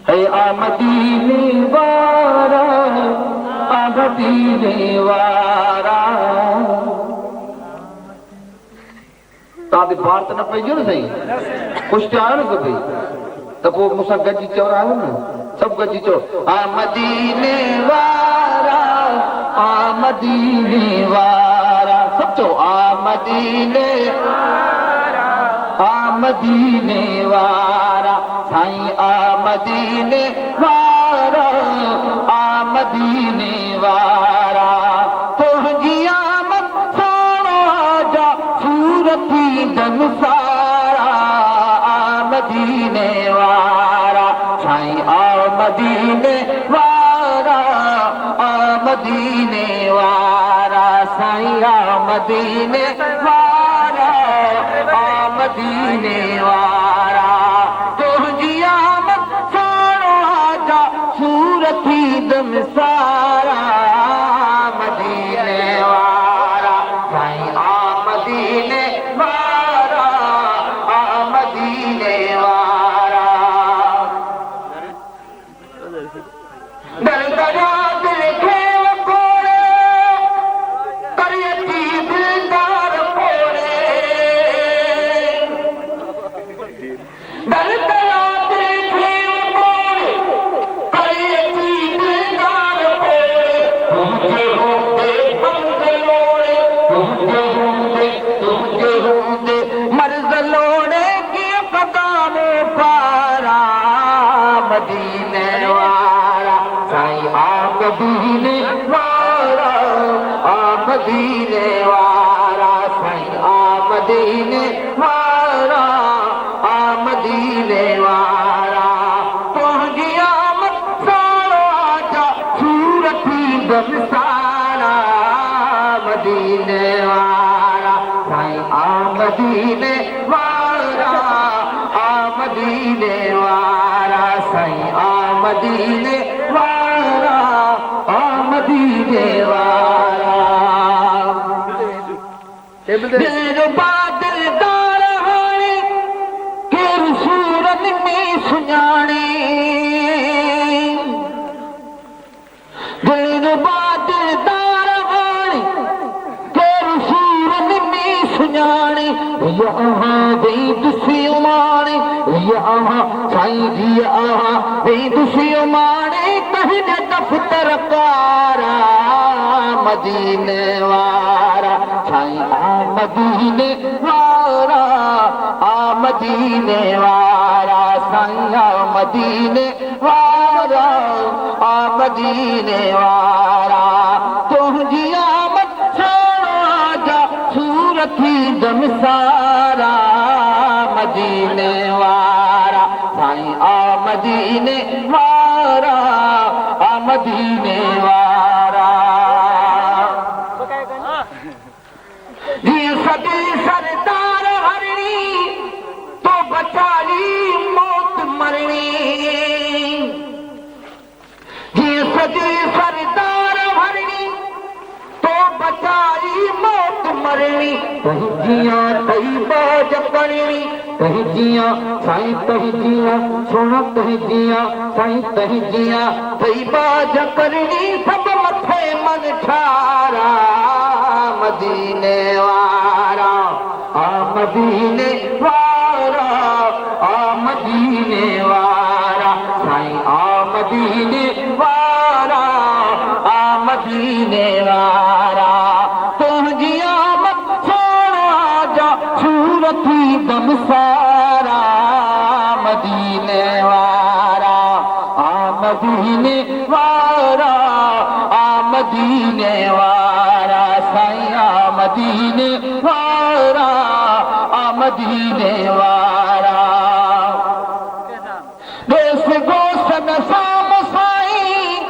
है आमदीने वारा आमदीने वारा तादे बार त न पइजो न सही कुछ त आयो न सभई त पोइ मूंसां गॾिजी चवरायो न सभु गॾिजी चओ आमदीने वारा आमदीने वारा सभु चओ आमदीने आमदीने वारा साईं आमदीने वारा आमदीने वारा तुंहिंजी आमद सोणो आजा सूरती दम सारा आमदीने वारा साईं आमदीने वारा आमदीने वारा साईं आमदीने वारा आमदीने वारा तुंहिंजी आमद सोणो आजा सूरती दम सारा आमदीने वारा साईं आमदीने वारा आमदीने वारा दर दरिया दिल खे वकोड़े करियती दिलदार पोड़े दर दरिया दिल खे वकोड़े करियती दिलदार पोड़े तुझे होंदे पंग लोड़े तुझे होंदे मर्ज़ लोड़े की कदामो पारा मदीने वारा साईं आमदीने वारा आमदीने वारा साईं आमदीने वारा आमदीने वारा तुंहिंजी आमद सोणो आजा सूरती दम सारा आमदीने वारा साईं आमदीने वारा आमदीने वारा साईं आमदीने वारा आमदीने वारा दिल बादलदार हाणे केरु सूरत में सुञाणे दिल बादलदार हाणे केरु सूरत में सुञाणे यहाँ वेई दुसियो माणे यहाँ साईं जी आहा वेई दुसियो माणे कहने दफ्तर कारा मदीने वारा साईं आमदीने वारा आमदीने वारा साईं आमदीने वारा आमदीने वारा तुंहिंजी आमद सोणो आजा सूरती दम सारा मदीने वारा साईं आमदीने वारा आमदीने वारा जीअं सदी सरदार हरणी तो बचाली मौत मरणी जीअं सदी सरदार हरणी तो बचाली मौत मरणी तहिजियां तैबा जपणी तहिजियां साईं तहिजियां सोना तहिजियां साईं तहिजियां तैबा जपणी सब मथे मन ठारा मदीने वारा आमदीने वारा आमदीने वारा साईं आमदीने वारा आमदीने वारा तुंहिंजी आमद सोणो आजा सूरती दम सारा मदीने वारा आमदीने वारा आमदीने वारा साईं आमदीने वारा आमदीने वारा देश गोसन साम साईं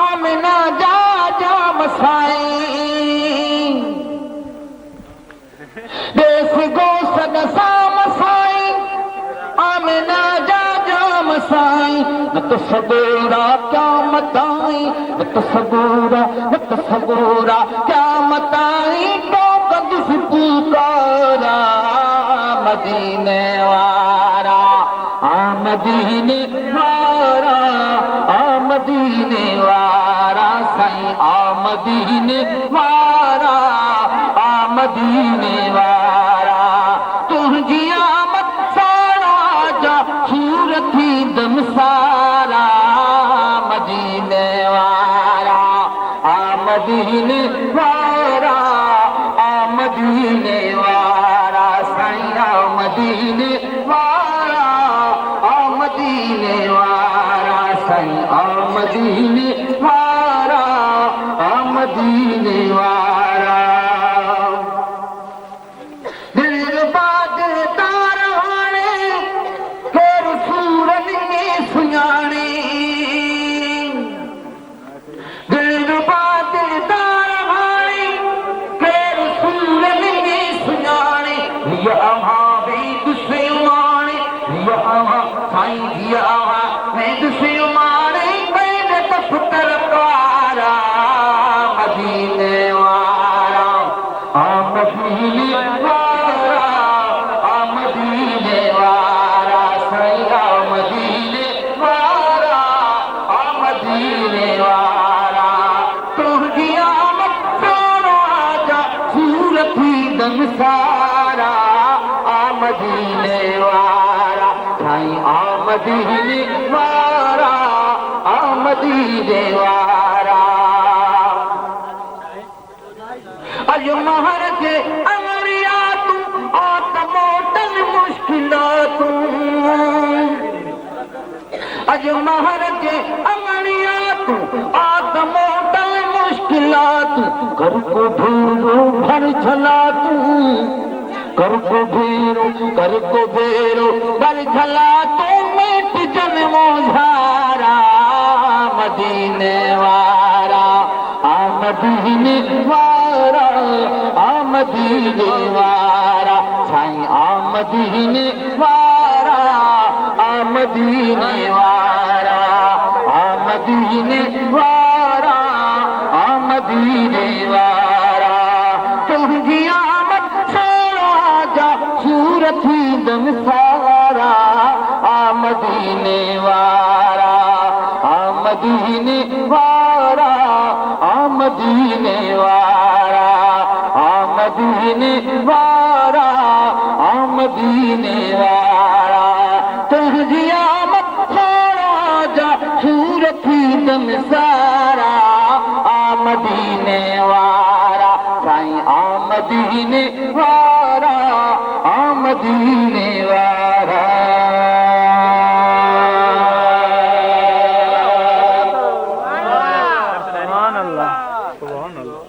आमिना जा जाम साईं देश गोसन साम साईं आमिना जा जाम साईं न त सबूरा क्या मताई न त सबूरा क्या मताई तो कदस पुकारा मदीने वारा मदीने वारा मदीने वारा साईं मदीने वारा मदीने वारा तुझी आमद सारा जा सूरती दम सारा मदीने वारा मदीने वारा मदीने वारा साईं मदीने वारा मदीने वारा साईं मदीने वारा मदीने वारा दिल बाग तार हाणे केर सूरन में सुञाणे दिल बाग तार हाणे केर सूरन में सुञाणे यहा वेद से माणे यहा साईं यहा वेद से माणे वेद दफ्तर कारा मदीने वारा मदीने वारा मदीने वारा साईं मदीने वारा मदीने वारा तुझी आमद सारा जा सूरती दम सारा मदीने वारा साईं मदीने वारा मदीने वारा अज महर के अमरिया तू आत मोटन मुश्किलात अज महर के अमरिया तू आत मोटन मुश्किलात कर को भेरो भर झला तू कर को भेरो भर झला तू मिट जन मोझारा मदीने वारा मदीने वारा मदीने वारा साईं मदीने वारा मदीने वारा मदीने वारा मदीने वारा तुझी आमद सारा जा सूरती दम सारा मदीने वारा मदीने वारा मदीने वारा मदीने वारा मदीने वारा तुझी आमद सारा जा सूरती दम सारा मदीने वारा साईं मदीने वारा मदीने वारा सुभान अल्लाह सुभान अल्लाह